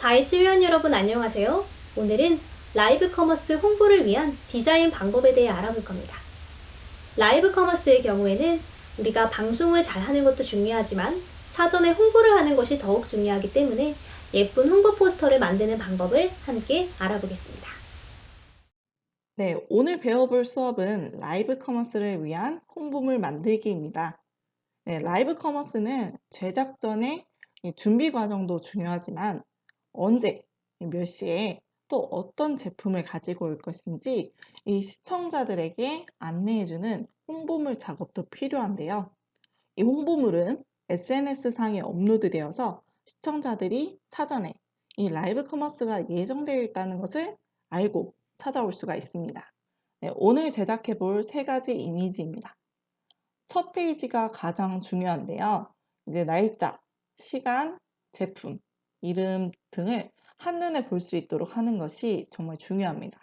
가이즈 회원 여러분 안녕하세요. 오늘은 라이브 커머스 홍보를 위한 디자인 방법에 대해 알아볼 겁니다. 라이브 커머스의 경우에는 우리가 방송을 잘 하는 것도 중요하지만 사전에 홍보를 하는 것이 더욱 중요하기 때문에 예쁜 홍보 포스터를 만드는 방법을 함께 알아보겠습니다. 네, 오늘 배워볼 수업은 라이브 커머스를 위한 홍보물 만들기입니다. 네, 라이브 커머스는 제작 전에 이 준비 과정도 중요하지만 언제, 몇 시에 또 어떤 제품을 가지고 올 것인지 이 시청자들에게 안내해주는 홍보물 작업도 필요한데요. 이 홍보물은 SNS상에 업로드되어서 시청자들이 사전에 이 라이브 커머스가 예정되어 있다는 것을 알고 찾아올 수가 있습니다. 네, 오늘 제작해 볼 세 가지 이미지입니다. 첫 페이지가 가장 중요한데요. 이제 날짜, 시간, 제품, 이름 등을 한눈에 볼 수 있도록 하는 것이 정말 중요합니다.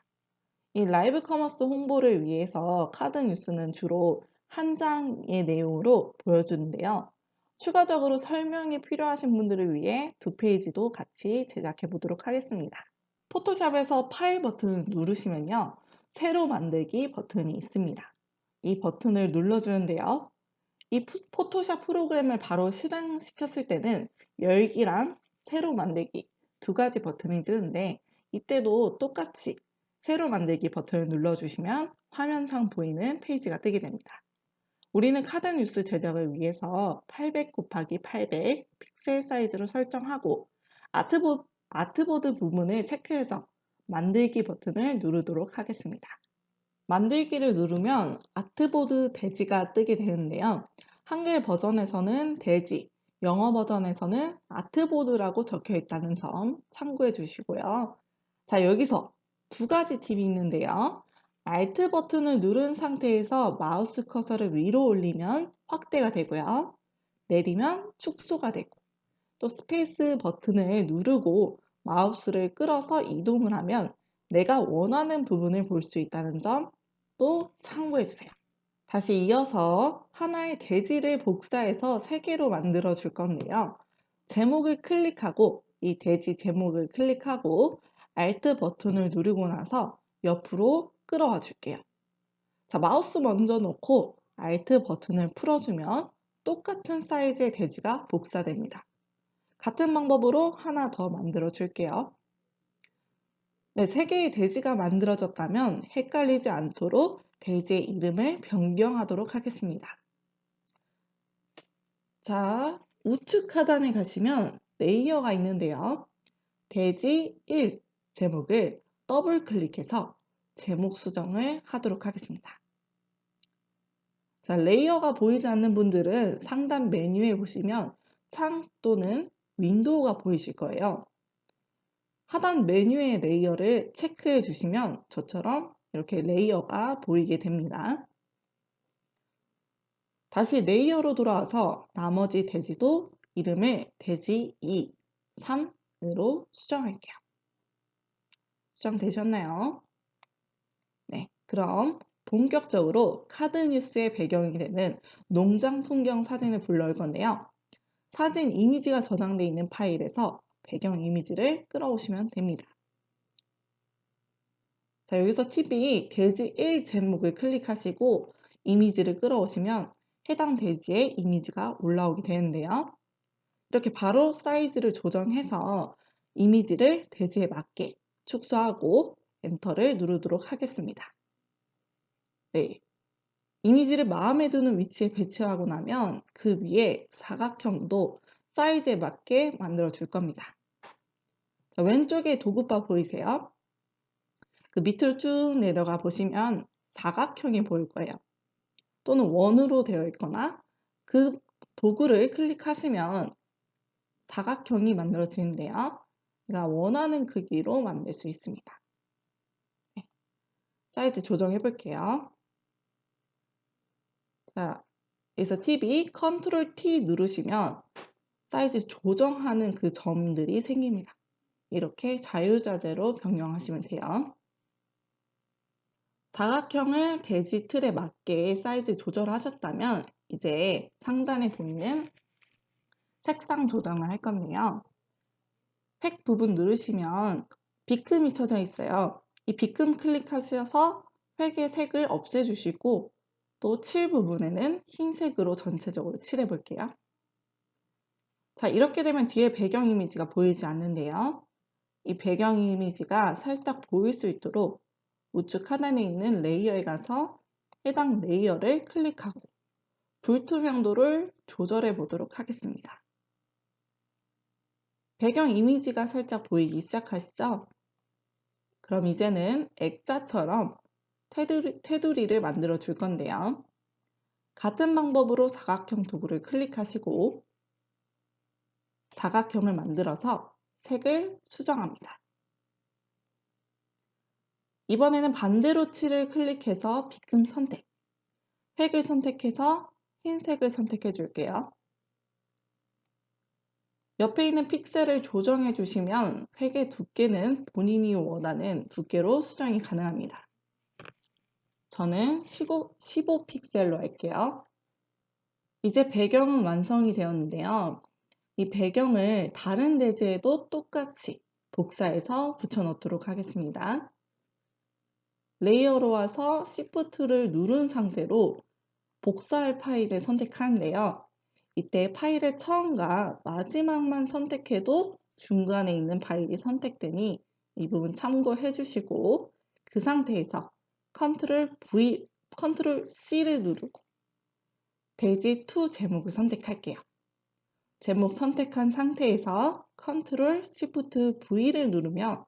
이 라이브 커머스 홍보를 위해서 카드 뉴스는 주로 한 장의 내용으로 보여주는데요. 추가적으로 설명이 필요하신 분들을 위해 두 페이지도 같이 제작해 보도록 하겠습니다. 포토샵에서 파일 버튼을 누르시면요. 새로 만들기 버튼이 있습니다. 이 버튼을 눌러주는데요. 이 포토샵 프로그램을 바로 실행시켰을 때는 열기랑 새로 만들기 두 가지 버튼이 뜨는데 이때도 똑같이 새로 만들기 버튼을 눌러주시면 화면상 보이는 페이지가 뜨게 됩니다. 우리는 카드 뉴스 제작을 위해서 800 곱하기 800 픽셀 사이즈로 설정하고 아트보드 부분을 체크해서 만들기 버튼을 누르도록 하겠습니다. 만들기를 누르면 아트보드 대지가 뜨게 되는데요. 한글 버전에서는 대지, 영어 버전에서는 아트보드라고 적혀 있다는 점 참고해 주시고요. 자, 여기서 두 가지 팁이 있는데요. Alt 버튼을 누른 상태에서 마우스 커서를 위로 올리면 확대가 되고요. 내리면 축소가 되고 또 스페이스 버튼을 누르고 마우스를 끌어서 이동을 하면 내가 원하는 부분을 볼 수 있다는 점 또 참고해 주세요. 다시 이어서 하나의 대지를 복사해서 3개로 만들어 줄 건데요. 제목을 클릭하고 이 대지 제목을 클릭하고 Alt 버튼을 누르고 나서 옆으로 끌어와 줄게요. 자, 마우스 먼저 놓고 Alt 버튼을 풀어주면 똑같은 사이즈의 대지가 복사됩니다. 같은 방법으로 하나 더 만들어 줄게요. 네, 3개의 대지가 만들어졌다면 헷갈리지 않도록 대지의 이름을 변경하도록 하겠습니다. 자, 우측 하단에 가시면 레이어가 있는데요. 대지 1 제목을 더블 클릭해서 제목 수정을 하도록 하겠습니다. 자, 레이어가 보이지 않는 분들은 상단 메뉴에 보시면 창 또는 윈도우가 보이실 거예요. 하단 메뉴의 레이어를 체크해 주시면 저처럼 이렇게 레이어가 보이게 됩니다. 다시 레이어로 돌아와서 나머지 대지도 이름을 대지 2, 3으로 수정할게요. 수정되셨나요? 네, 그럼 본격적으로 카드 뉴스의 배경이 되는 농장 풍경 사진을 불러올 건데요. 사진 이미지가 저장되어 있는 파일에서 배경 이미지를 끌어오시면 됩니다. 자, 여기서 팁이 대지 1 제목을 클릭하시고 이미지를 끌어오시면 해당 대지의 이미지가 올라오게 되는데요. 이렇게 바로 사이즈를 조정해서 이미지를 대지에 맞게 축소하고 엔터를 누르도록 하겠습니다. 네, 이미지를 마음에 드는 위치에 배치하고 나면 그 위에 사각형도 사이즈에 맞게 만들어 줄 겁니다. 자, 왼쪽에 도구바 보이세요? 그 밑으로 쭉 내려가 보시면 사각형이 보일 거예요. 또는 원으로 되어 있거나 그 도구를 클릭하시면 사각형이 만들어지는데요. 제가 원하는 크기로 만들 수 있습니다. 네, 사이즈 조정해 볼게요. 자, 여기서 팁이 컨트롤 T 누르시면 사이즈 조정하는 그 점들이 생깁니다. 이렇게 자유자재로 변경하시면 돼요. 사각형을 대지 틀에 맞게 사이즈 조절하셨다면 이제 상단에 보이는 책상 조정을 할 건데요. 획 부분 누르시면 빗금이 쳐져 있어요. 이 빗금 클릭하셔서 획의 색을 없애주시고 또 칠 부분에는 흰색으로 전체적으로 칠해 볼게요. 자, 이렇게 되면 뒤에 배경 이미지가 보이지 않는데요. 이 배경 이미지가 살짝 보일 수 있도록 우측 하단에 있는 레이어에 가서 해당 레이어를 클릭하고 불투명도를 조절해 보도록 하겠습니다. 배경 이미지가 살짝 보이기 시작하시죠? 그럼 이제는 액자처럼 테두리를 만들어 줄 건데요. 같은 방법으로 사각형 도구를 클릭하시고 사각형을 만들어서 색을 수정합니다. 이번에는 반대로 칠을 클릭해서 빗금 선택, 획을 선택해서 흰색을 선택해 줄게요. 옆에 있는 픽셀을 조정해 주시면 획의 두께는 본인이 원하는 두께로 수정이 가능합니다. 저는 15 픽셀로 할게요. 이제 배경은 완성이 되었는데요. 이 배경을 다른 대지에도 똑같이 복사해서 붙여 놓도록 하겠습니다. 레이어로 와서 Shift를 누른 상태로 복사할 파일을 선택하는데요. 이때 파일의 처음과 마지막만 선택해도 중간에 있는 파일이 선택되니 이 부분 참고해 주시고 그 상태에서 Ctrl C를 누르고 대지2 제목을 선택할게요. 제목 선택한 상태에서 Ctrl Shift V를 누르면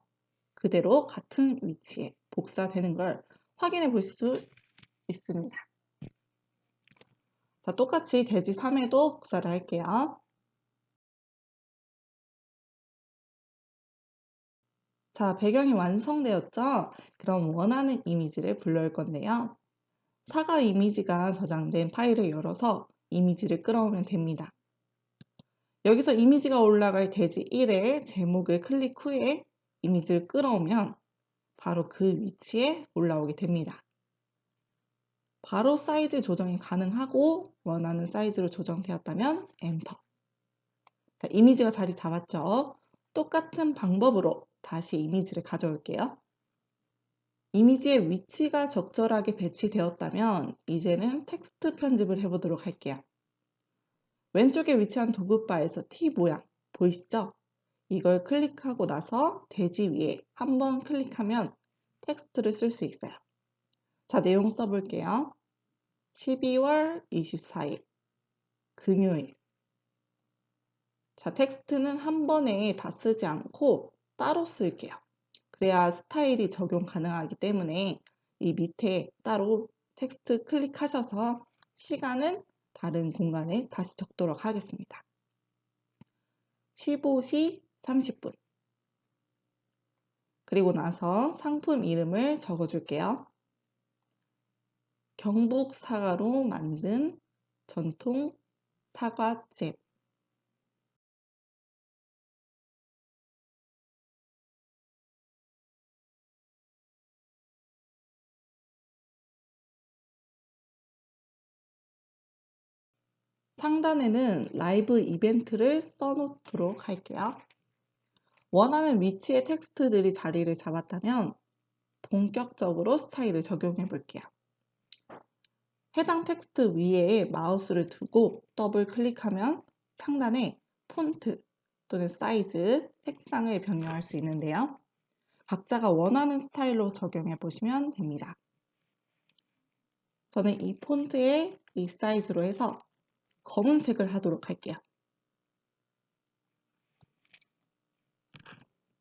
그대로 같은 위치에 복사되는 걸 확인해 볼 수 있습니다. 자, 똑같이 대지 3에도 복사를 할게요. 자, 배경이 완성되었죠? 그럼 원하는 이미지를 불러올 건데요. 사과 이미지가 저장된 파일을 열어서 이미지를 끌어오면 됩니다. 여기서 이미지가 올라갈 대지 1의 제목을 클릭 후에 이미지를 끌어오면 바로 그 위치에 올라오게 됩니다. 바로 사이즈 조정이 가능하고 원하는 사이즈로 조정되었다면 엔터. 자, 이미지가 자리 잡았죠? 똑같은 방법으로 다시 이미지를 가져올게요. 이미지의 위치가 적절하게 배치되었다면 이제는 텍스트 편집을 해보도록 할게요. 왼쪽에 위치한 도구바에서 T 모양 보이시죠? 이걸 클릭하고 나서 대지 위에 한번 클릭하면 텍스트를 쓸 수 있어요. 자, 내용 써볼게요. 12월 24일 금요일. 자, 텍스트는 한 번에 다 쓰지 않고 따로 쓸게요. 그래야 스타일이 적용 가능하기 때문에 이 밑에 따로 텍스트 클릭하셔서 시간은 다른 공간에 다시 적도록 하겠습니다. 15시 30분. 그리고 나서 상품 이름을 적어줄게요. 경북 사과로 만든 전통 사과잼. 상단에는 라이브 이벤트를 써놓도록 할게요. 원하는 위치의 텍스트들이 자리를 잡았다면 본격적으로 스타일을 적용해 볼게요. 해당 텍스트 위에 마우스를 두고 더블 클릭하면 상단에 폰트 또는 사이즈, 색상을 변경할 수 있는데요. 각자가 원하는 스타일로 적용해 보시면 됩니다. 저는 이 폰트의 이 사이즈로 해서 검은색을 하도록 할게요.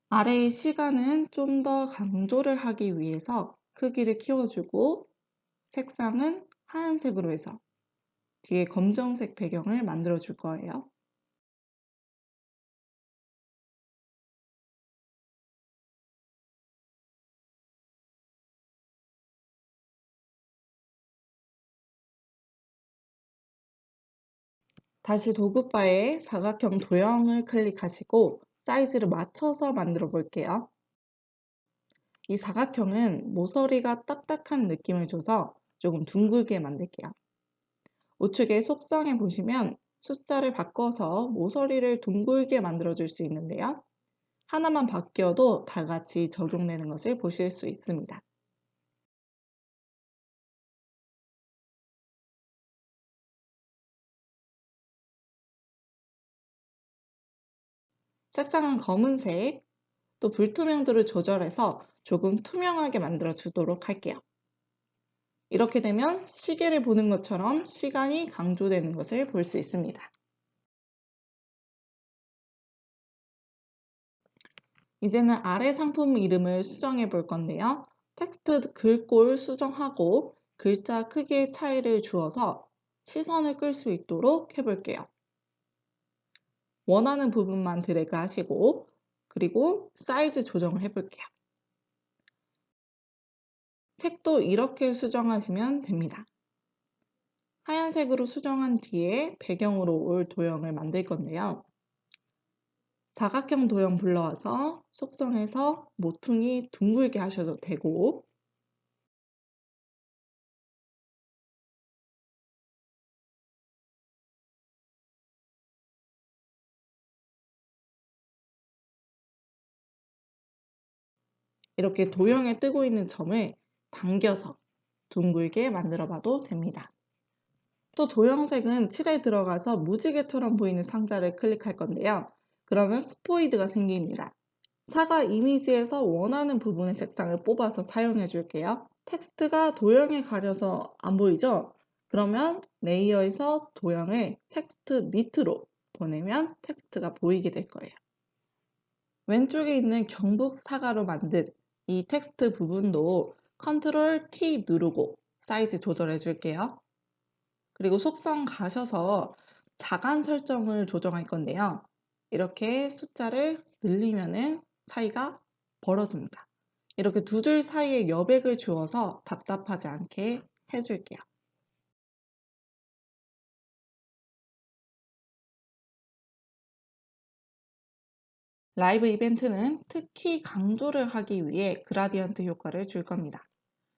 아래의 시간은 좀 더 강조를 하기 위해서 크기를 키워주고 색상은 하얀색으로 해서 뒤에 검정색 배경을 만들어 줄 거예요. 다시 도구바에 사각형 도형을 클릭하시고 사이즈를 맞춰서 만들어 볼게요. 이 사각형은 모서리가 딱딱한 느낌을 줘서 조금 둥글게 만들게요. 우측에 속성에 보시면 숫자를 바꿔서 모서리를 둥글게 만들어 줄 수 있는데요. 하나만 바뀌어도 다 같이 적용되는 것을 보실 수 있습니다. 색상은 검은색, 또 불투명도를 조절해서 조금 투명하게 만들어 주도록 할게요. 이렇게 되면 시계를 보는 것처럼 시간이 강조되는 것을 볼 수 있습니다. 이제는 아래 상품 이름을 수정해 볼 건데요. 텍스트 글꼴 수정하고 글자 크기의 차이를 주어서 시선을 끌 수 있도록 해볼게요. 원하는 부분만 드래그 하시고 그리고 사이즈 조정을 해볼게요. 색도 이렇게 수정하시면 됩니다. 하얀색으로 수정한 뒤에 배경으로 올 도형을 만들 건데요. 사각형 도형 불러와서 속성에서 모퉁이 둥글게 하셔도 되고 이렇게 도형에 뜨고 있는 점을 당겨서 둥글게 만들어 봐도 됩니다. 또 도형색은 칠에 들어가서 무지개처럼 보이는 상자를 클릭할 건데요. 그러면 스포이드가 생깁니다. 사과 이미지에서 원하는 부분의 색상을 뽑아서 사용해 줄게요. 텍스트가 도형에 가려서 안 보이죠? 그러면 레이어에서 도형을 텍스트 밑으로 보내면 텍스트가 보이게 될 거예요. 왼쪽에 있는 경북 사과로 만든 이 텍스트 부분도 컨트롤 T 누르고 사이즈 조절해 줄게요. 그리고 속성 가셔서 자간 설정을 조정할 건데요. 이렇게 숫자를 늘리면은 차이가 벌어집니다. 이렇게 두 줄 사이에 여백을 주어서 답답하지 않게 해줄게요. 라이브 이벤트는 특히 강조를 하기 위해 그라디언트 효과를 줄 겁니다.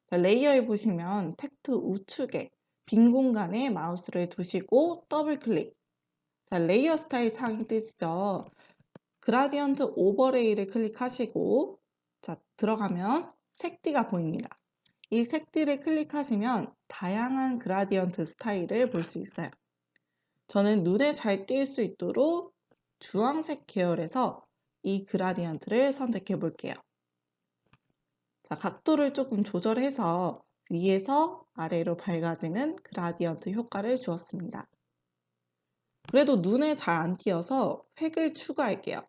자, 레이어에 보시면 텍스트 우측에 빈 공간에 마우스를 두시고 더블 클릭. 자, 레이어 스타일 창이 뜨시죠? 그라디언트 오버레이를 클릭하시고 자, 들어가면 색띠가 보입니다. 이 색띠를 클릭하시면 다양한 그라디언트 스타일을 볼 수 있어요. 저는 눈에 잘 띌 수 있도록 주황색 계열에서 이 그라디언트를 선택해 볼게요. 자, 각도를 조금 조절해서 위에서 아래로 밝아지는 그라디언트 효과를 주었습니다. 그래도 눈에 잘 안 띄어서 획을 추가할게요.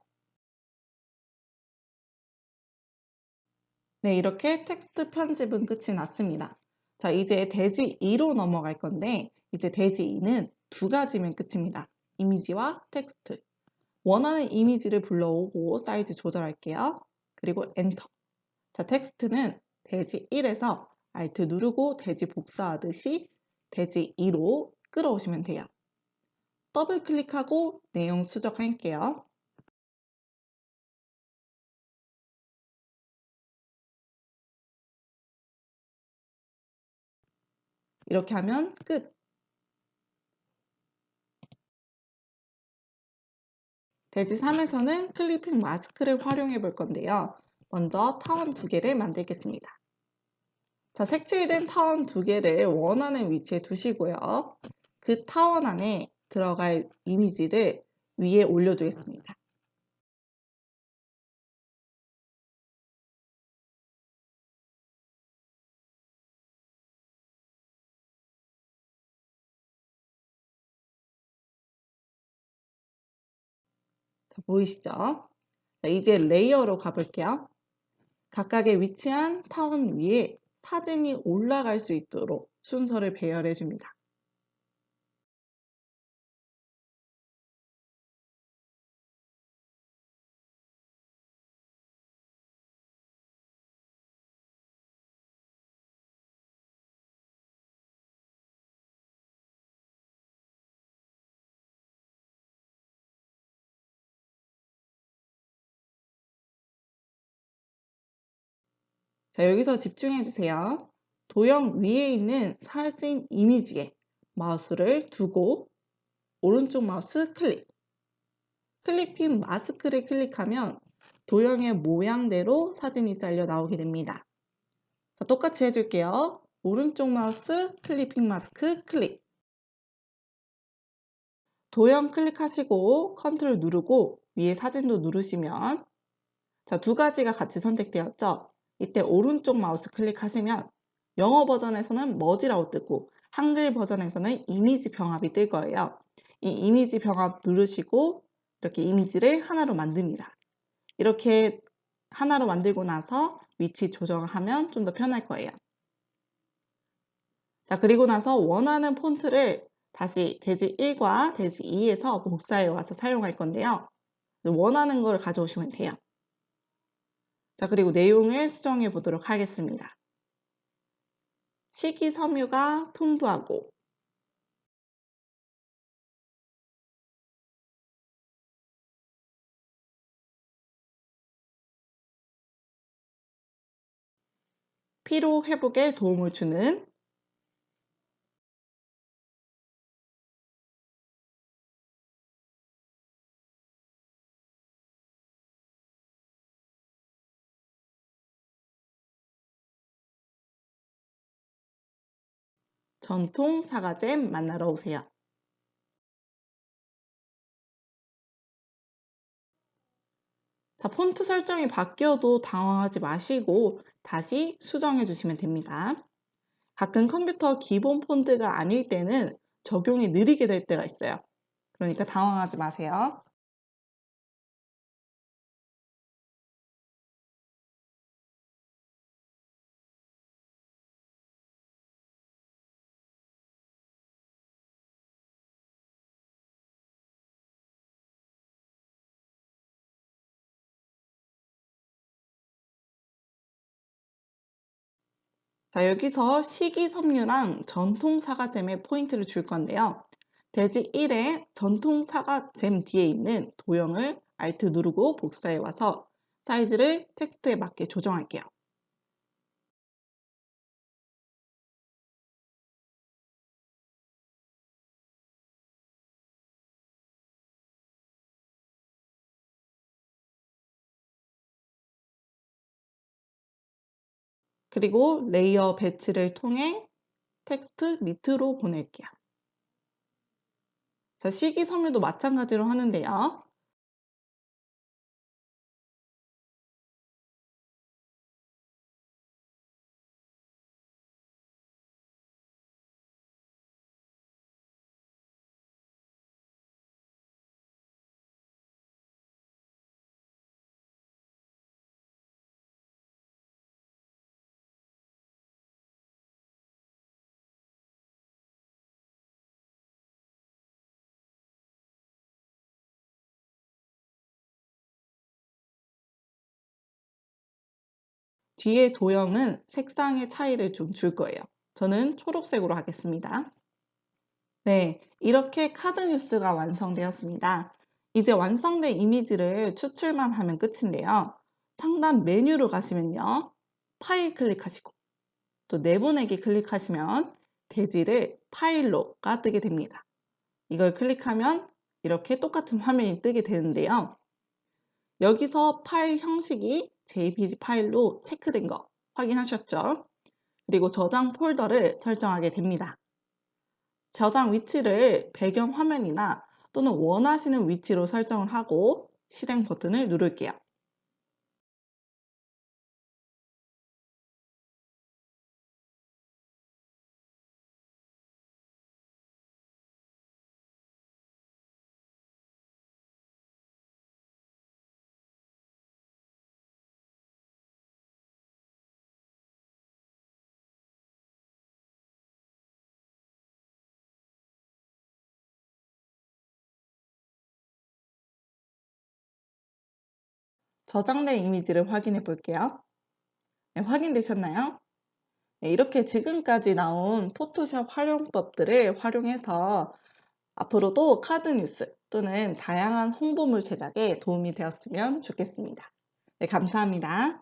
네, 이렇게 텍스트 편집은 끝이 났습니다. 자, 이제 대지 2로 넘어갈 건데 이제 대지 2는 두 가지면 끝입니다. 이미지와 텍스트. 원하는 이미지를 불러오고 사이즈 조절할게요. 그리고 엔터. 자, 텍스트는 대지 1에서 Alt 누르고 대지 복사하듯이 대지 2로 끌어오시면 돼요. 더블 클릭하고 내용 수정할게요. 이렇게 하면 끝. 대지 3에서는 클리핑 마스크를 활용해 볼 건데요. 먼저 타원 두 개를 만들겠습니다. 자, 색칠된 타원 두 개를 원하는 위치에 두시고요. 그 타원 안에 들어갈 이미지를 위에 올려두겠습니다. 자, 보이시죠? 자, 이제 레이어로 가볼게요. 각각에 위치한 타원 위에 사진이 올라갈 수 있도록 순서를 배열해 줍니다. 자, 여기서 집중해 주세요. 도형 위에 있는 사진 이미지에 마우스를 두고 오른쪽 마우스 클릭. 클리핑 마스크를 클릭하면 도형의 모양대로 사진이 잘려 나오게 됩니다. 자, 똑같이 해줄게요. 오른쪽 마우스 클리핑 마스크 클릭. 도형 클릭하시고 컨트롤 누르고 위에 사진도 누르시면 자, 두 가지가 같이 선택되었죠? 이때 오른쪽 마우스 클릭하시면 영어 버전에서는 머지라고 뜨고 한글 버전에서는 이미지 병합이 뜰 거예요. 이 이미지 병합 누르시고 이렇게 이미지를 하나로 만듭니다. 이렇게 하나로 만들고 나서 위치 조정을 하면 좀 더 편할 거예요. 자, 그리고 나서 원하는 폰트를 다시 대지 1과 대지 2에서 복사해 와서 사용할 건데요. 원하는 걸 가져오시면 돼요. 자, 그리고 내용을 수정해 보도록 하겠습니다. 식이섬유가 풍부하고 피로 회복에 도움을 주는 전통 사과잼 만나러 오세요. 자, 폰트 설정이 바뀌어도 당황하지 마시고 다시 수정해 주시면 됩니다. 가끔 컴퓨터 기본 폰트가 아닐 때는 적용이 느리게 될 때가 있어요. 그러니까 당황하지 마세요. 자, 여기서 식이섬유랑 전통 사과잼에 포인트를 줄 건데요. 대지 1에 전통 사과잼 뒤에 있는 도형을 Alt 누르고 복사해 와서 사이즈를 텍스트에 맞게 조정할게요. 그리고 레이어 배치를 통해 텍스트 밑으로 보낼게요. 자, 식이섬유도 마찬가지로 하는데요. 뒤에 도형은 색상의 차이를 좀 줄 거예요. 저는 초록색으로 하겠습니다. 네, 이렇게 카드 뉴스가 완성되었습니다. 이제 완성된 이미지를 추출만 하면 끝인데요. 상단 메뉴로 가시면요. 파일 클릭하시고 또 내보내기 클릭하시면 대지를 파일로가 뜨게 됩니다. 이걸 클릭하면 이렇게 똑같은 화면이 뜨게 되는데요. 여기서 파일 형식이 JPG 파일로 체크된 거 확인하셨죠? 그리고 저장 폴더를 설정하게 됩니다. 저장 위치를 배경 화면이나 또는 원하시는 위치로 설정을 하고 실행 버튼을 누를게요. 저장된 이미지를 확인해 볼게요. 네, 확인되셨나요? 네, 이렇게 지금까지 나온 포토샵 활용법들을 활용해서 앞으로도 카드 뉴스 또는 다양한 홍보물 제작에 도움이 되었으면 좋겠습니다. 네, 감사합니다.